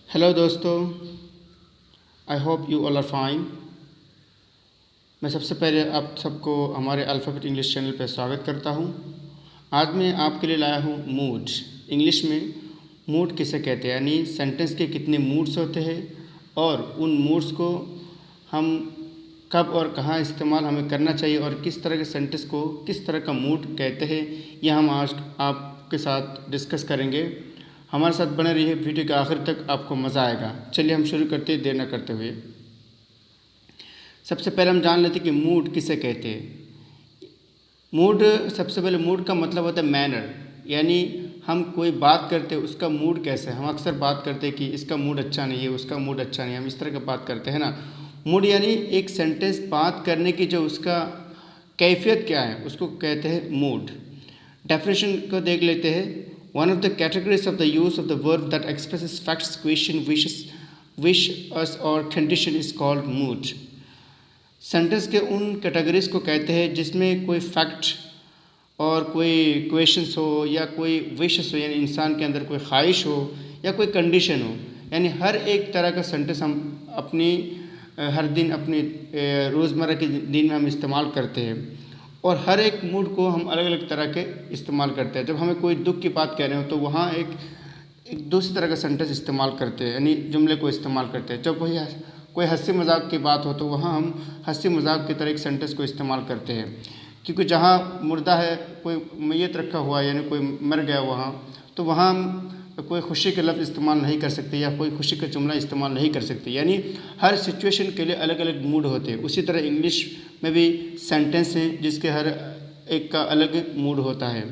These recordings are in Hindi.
हेलो दोस्तों, I hope you all are fine. मैं सबसे पहले आप सबको हमारे अल्फ़ाबेट इंग्लिश चैनल पर स्वागत करता हूँ। आज मैं आपके लिए लाया हूँ मूड। इंग्लिश में मूड किसे कहते हैं, यानी सेंटेंस के कितने मूड्स होते हैं और उन मूड्स को हम कब और कहाँ इस्तेमाल हमें करना चाहिए और किस तरह के सेंटेंस को किस तरह का मूड कहते हैं, यह हम आज आपके साथ डिस्कस करेंगे। हमारे साथ बने रहिए, वीडियो के आखिर तक आपको मज़ा आएगा। चलिए हम शुरू करते हैं देर न करते हुए। सबसे पहले हम जान लेते हैं कि मूड किसे कहते हैं। मूड, सबसे पहले मूड का मतलब होता है मैनर, यानी हम कोई बात करते हैं उसका मूड कैसा है। हम अक्सर बात करते हैं कि इसका मूड अच्छा नहीं है, उसका मूड अच्छा नहीं है, हम इस तरह की बात करते हैं ना। मूड यानी एक सेंटेंस बात करने की जो उसका कैफियत क्या है उसको कहते हैं मूड। डेफिनेशन को देख लेते हैं। One of the categories of the use of the verb that expresses facts, question, wish, us or condition is called mood. Sentence के उन कैटेगरीज को कहते हैं जिसमें कोई फैक्ट और कोई क्वेश्चंस हो या कोई विशेस हो, यानी इंसान के अंदर कोई ख्वाहिश हो या कोई कंडीशन हो। यानी हर एक तरह का सेंटेंस हम अपनी हर दिन अपनी रोज़मर्रा के दिन में हम इस्तेमाल करते हैं और हर एक मूड को हम अलग अलग तरह के इस्तेमाल करते हैं। जब हमें कोई दुख की बात कह रहे हो तो वहाँ एक दूसरी तरह का सेंटेंस इस्तेमाल करते हैं, यानी जुमले को इस्तेमाल करते हैं। जब वही कोई हंसी मजाक की बात हो तो वहाँ हम हंसी मजाक की तरह एक सेंटेंस को इस्तेमाल करते हैं, क्योंकि जहाँ मुर्दा है, कोई मैयत रखा हुआ है यानी कोई मर गया वहाँ, तो वहाँ हम कोई खुशी के लफ्ज़ इस्तेमाल नहीं कर सकते या कोई खुशी का जुमला इस्तेमाल नहीं कर सकते। यानी हर सिचुएशन के लिए अलग अलग मूड होते हैं। उसी तरह इंग्लिश में भी सेंटेंस हैं जिसके हर एक का अलग मूड होता है।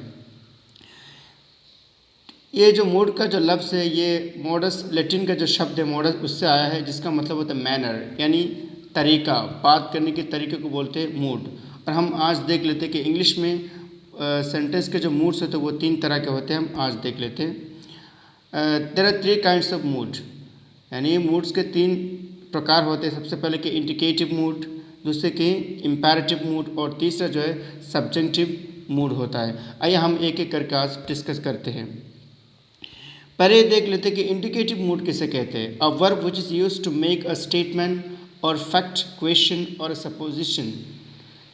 ये जो मूड का जो लफ्ज़ है ये मोडस लैटिन का जो शब्द है मोडस उससे आया है, जिसका मतलब होता है मैनर, यानी तरीका, बात करने के तरीके को बोलते हैं मूड। और हम आज देख लेते हैं कि इंग्लिश में सेंटेंस के जो मूड्स होते हैं वो 3 तरह के होते हैं। हम आज देख लेते हैं। There are 3 kinds of mood, यानी मूड्स के 3 प्रकार होते हैं। सबसे पहले कि इंडिकेटिव मूड, दूसरे के इम्पेरेटिव मूड और तीसरा जो है सब्जेक्टिव मूड होता है। आइए हम एक एक करके आज डिस्कस करते हैं। पहले देख लेते हैं कि इंडिकेटिव मूड किसे कहते हैं। A verb which is used to make a statement और फैक्ट, क्वेश्चन और supposition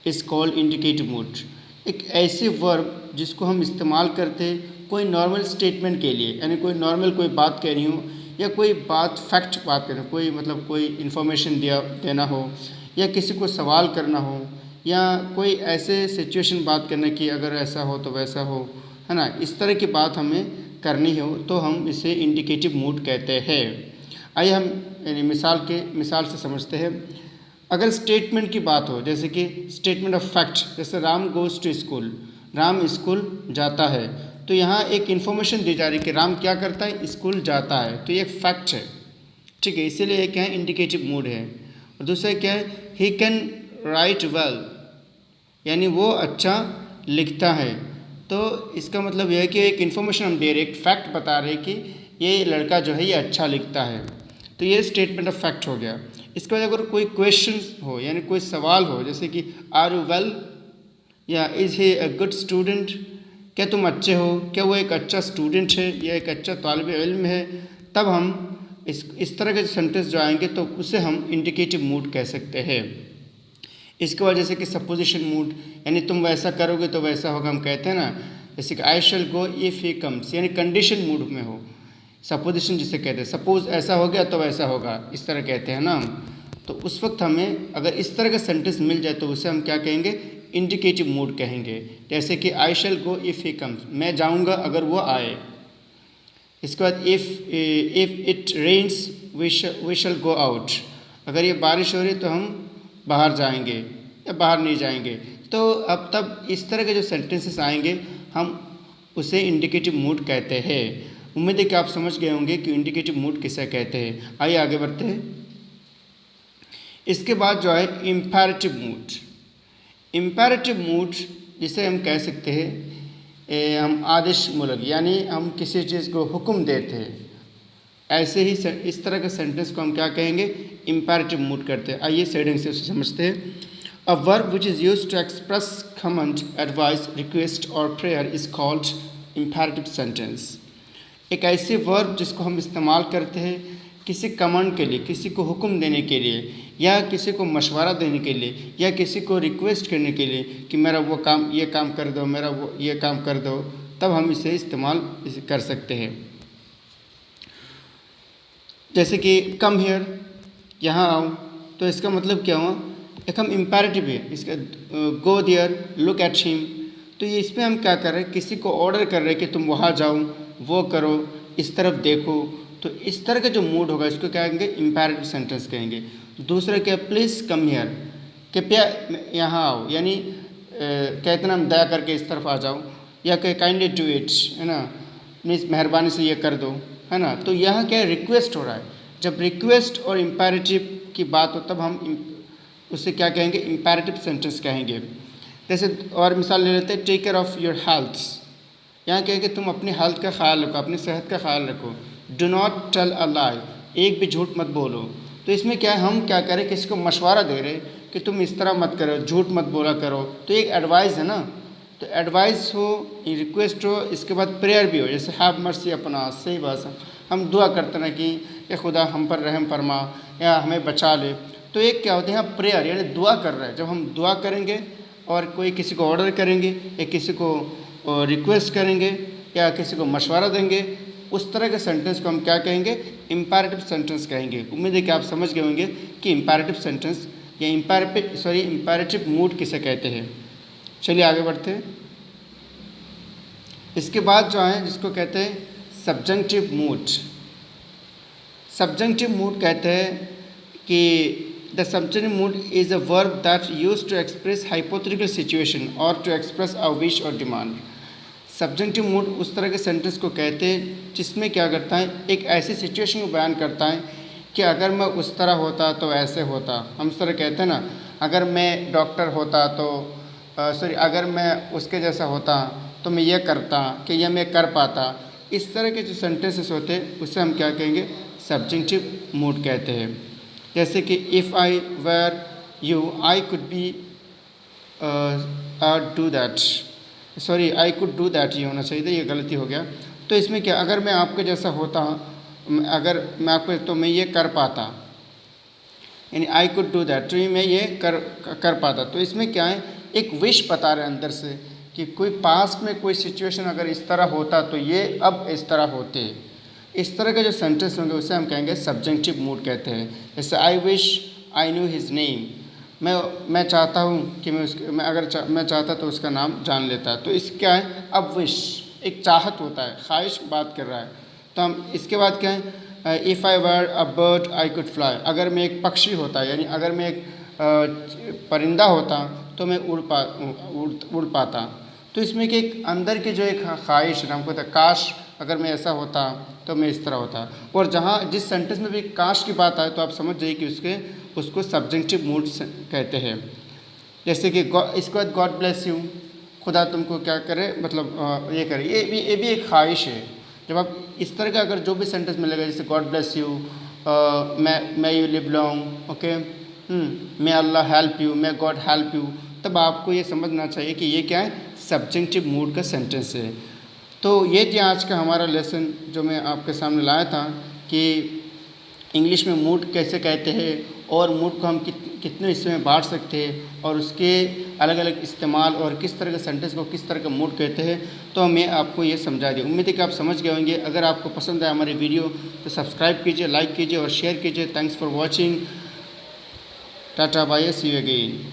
is called indicative mood. एक ऐसे वर्ब जिसको हम इस्तेमाल करते हैं कोई नॉर्मल स्टेटमेंट के लिए, यानी कोई नॉर्मल कोई बात कह रही हो या कोई बात फैक्ट बात करना, कोई मतलब कोई इन्फॉर्मेशन देना हो या किसी को सवाल करना हो या कोई ऐसे सिचुएशन बात करना कि अगर ऐसा हो तो वैसा हो, है ना, इस तरह की बात हमें करनी हो तो हम इसे इंडिकेटिव मूड कहते हैं। आइए हम यानी मिसाल से समझते हैं। अगर स्टेटमेंट की बात हो, जैसे कि स्टेटमेंट ऑफ फैक्ट, जैसे Ram goes to school, Ram school जाता है, तो यहाँ एक इन्फॉर्मेशन दी जा रही है कि राम क्या करता है, स्कूल जाता है, तो ये एक फैक्ट है, ठीक है। इसीलिए ये क्या है, इंडिकेटिव मूड है। और दूसरा क्या है, ही कैन राइट वेल, यानी वो अच्छा लिखता है। तो इसका मतलब यह है कि एक इन्फॉर्मेशन हम दे रहे, एक फैक्ट बता रहे कि ये लड़का जो है ये अच्छा लिखता है, तो ये स्टेटमेंट ऑफ फैक्ट हो गया। इसके बाद अगर कोई क्वेश्चन हो, यानी कोई सवाल हो, जैसे कि आर यू वेल या is he a good student, क्या तुम अच्छे हो, क्या वो एक अच्छा स्टूडेंट है या एक अच्छा तालिब इल्म है, तब हम इस तरह के सेंटेंस जो आएंगे तो उसे हम इंडिकेटिव मूड कह सकते हैं। इसके बाद जैसे कि सपोजिशन मूड, यानी तुम वैसा करोगे तो वैसा होगा, हम कहते हैं ना, जैसे कि आई शैल गो इफ़ ही कम्स, यानी कंडीशन मूड में हो। सपोजिशन जिसे कहते हैं, सपोज ऐसा हो गया तो वैसा होगा, इस तरह कहते हैं ना हम। तो उस वक्त हमें अगर इस तरह का सेंटेंस मिल जाए तो उसे हम क्या कहेंगे, इंडिकेटिव मूड कहेंगे। जैसे कि आई शैल गो इफ़ ही कम्स, मैं जाऊँगा अगर वो आए। इसके बाद if it rains we shall go out, अगर ये बारिश हो रही तो हम बाहर जाएंगे या बाहर नहीं जाएंगे। तो अब तब इस तरह के जो सेंटेंसेस आएंगे हम उसे इंडिकेटिव मूड कहते हैं। उम्मीद है कि आप समझ गए होंगे कि इंडिकेटिव मूड किसे कहते हैं। आइए आगे बढ़ते हैं। इसके बाद जो है इम्पेरेटिव मूड। इम्पेरेटिव मूड जिसे हम कह सकते हैं हम आदेश मूलक, यानी हम किसी चीज़ को हुक्म देते हैं, ऐसे ही इस तरह के सेंटेंस को हम क्या कहेंगे, इम्पेरेटिव मूड करते हैं। आइए सेडिंग से उसे समझते हैं। A verb which is used to express comment, advice, request और prayer is called imperative sentence. एक ऐसे वर्ब जिसको हम इस्तेमाल करते हैं किसी कमांड के लिए, किसी को हुक्म देने के लिए, या किसी को मशवरा देने के लिए, या किसी को रिक्वेस्ट करने के लिए कि मेरा वो काम, ये काम कर दो, मेरा वो ये काम कर दो, तब हम इसे इस्तेमाल कर सकते हैं। जैसे कि कम हियर, यहाँ आओ, तो इसका मतलब क्या हुआ, एक हम इम्पेरेटिव है इसका। Go there, look at him, तो ये इसमें हम क्या कर रहे हैं, किसी को ऑर्डर कर रहे हैं कि तुम वहाँ जाओ, वो करो, इस तरफ देखो। तो इस तरह का जो मूड होगा इसको क्या कहेंगे, इम्पेरेटिव सेंटेंस कहेंगे। दूसरा क्या, प्लीज़ कम हियर, कृपया यहाँ आओ, यानी कहते ना हम दया करके इस तरफ आ जाओ, या कि काइंडली डू इट, है ना, मीन्स मेहरबानी से ये कर दो, है ना। तो यहाँ क्या रिक्वेस्ट हो रहा है। जब रिक्वेस्ट और इम्पेरेटिव की बात हो तब हम उससे क्या कहेंगे, इम्पेरेटिव सेंटेंस कहेंगे। जैसे और मिसाल ले लेते हैं, take care of your health, यहाँ कहेंगे तुम अपनी हेल्थ का ख्याल रखो, अपनी सेहत का ख्याल रखो। डू नॉट टेल अ लाई, एक भी झूठ मत बोलो। तो इसमें क्या है, हम क्या करें, किसी को मशवरा दे रहे कि तुम इस तरह मत करो, झूठ मत बोला करो। तो एक एडवाइस है ना, तो एडवाइस हो, रिक्वेस्ट हो, इसके बाद प्रेयर भी हो, जैसे हैव मर्सी अपना, सही बात है, हम दुआ करते ना कि ये खुदा हम पर रहम फरमा या हमें बचा ले। तो एक क्या होता है यहाँ प्रेयर, यानी दुआ कर रहे हैं। जब हम दुआ करेंगे और कोई किसी को ऑर्डर करेंगे या किसी को रिक्वेस्ट करेंगे या किसी को मशवरा देंगे, उस तरह के सेंटेंस को हम क्या कहेंगे, इम्पेरेटिव सेंटेंस कहेंगे। उम्मीद है कि आप समझ गए होंगे कि इम्पेरेटिव सेंटेंस या इम्पेरेटिव मूड किसे कहते हैं। चलिए आगे बढ़ते हैं। इसके बाद जो है जिसको कहते हैं सब्जेंक्टिव मूड। सब्जेंक्टिव मूड कहते हैं कि the subjunctive mood is a verb that used to express hypothetical situation और टू एक्सप्रेस अ विश और डिमांड। सब्जेंक्टिव मूड उस तरह के सेंटेंस को कहते हैं जिसमें क्या करता है, एक ऐसी सिचुएशन को बयान करता है कि अगर मैं उस तरह होता तो ऐसे होता। हम इस तरह कहते हैं ना, अगर मैं डॉक्टर होता तो अगर मैं उसके जैसा होता तो मैं ये करता कि यह मैं कर पाता। इस तरह के जो सेंटेंसेस होते हैं उसे हम क्या कहेंगे, सब्जेंक्टिव मूड कहते हैं। जैसे कि if I were you I could be do that, sorry I could do that, ये होना चाहिए था, ये गलती हो गया। तो इसमें क्या, अगर मैं आपके जैसा होता, अगर मैं आपको, तो मैं ये कर पाता, यानी आई कुड डू दैट, तो मैं ये कर पाता। तो इसमें क्या है, एक विश बता रहे हैं अंदर से कि कोई पास में कोई सिचुएशन अगर इस तरह होता तो ये अब इस तरह होते। इस तरह के जो सेंटेंस होंगे उसे हम कहेंगे सब्जेंक्टिव मूड कहते हैं। जैसे I wish I knew his name, मैं चाहता हूँ कि मैं अगर मैं चाहता तो उसका नाम जान लेता। तो इस क्या है, अब विश एक चाहत होता है, ख्वाहिश बात कर रहा है। तो हम इसके बाद क्या है, if I were a bird I could fly, अगर मैं एक पक्षी होता, यानी अगर मैं एक परिंदा होता तो मैं उड़ पाता। तो इसमें कि एक अंदर की जो एक ख्वाहिश हमको था, काश अगर मैं ऐसा होता तो मैं इस तरह होता। और जहाँ जिस सेंटेंस में भी काश की बात आए तो आप समझ जाइए कि उसको सब्जेंक्टिव मूड कहते हैं। जैसे कि इसके बाद गॉड ब्लेस यू, खुदा तुमको क्या करे, मतलब ये करे, ये भी एक ख्वाहिश है। जब आप इस तरह का अगर जो भी सेंटेंस मिलेगा, जैसे गॉड ब्लेस यू, मैं you live long, okay, may Allah help you, may God help you, तब आपको ये समझना चाहिए कि ये क्या है, सब्जेंक्टिव मूड का सेंटेंस है। तो ये थी आज का हमारा लेसन जो मैं आपके सामने लाया था कि इंग्लिश में मूड कैसे कहते हैं और मूड को हम कितने हिस्से में बांट सकते हैं और उसके अलग अलग इस्तेमाल और किस तरह के सेंटेंस को किस तरह का मूड कहते हैं। तो मैं आपको ये समझा दी। उम्मीद है कि आप समझ गए होंगे। अगर आपको पसंद आया हमारी वीडियो तो सब्सक्राइब कीजिए, लाइक कीजिए और शेयर कीजिए। Thanks for watching. Ta-ta bye, see you again.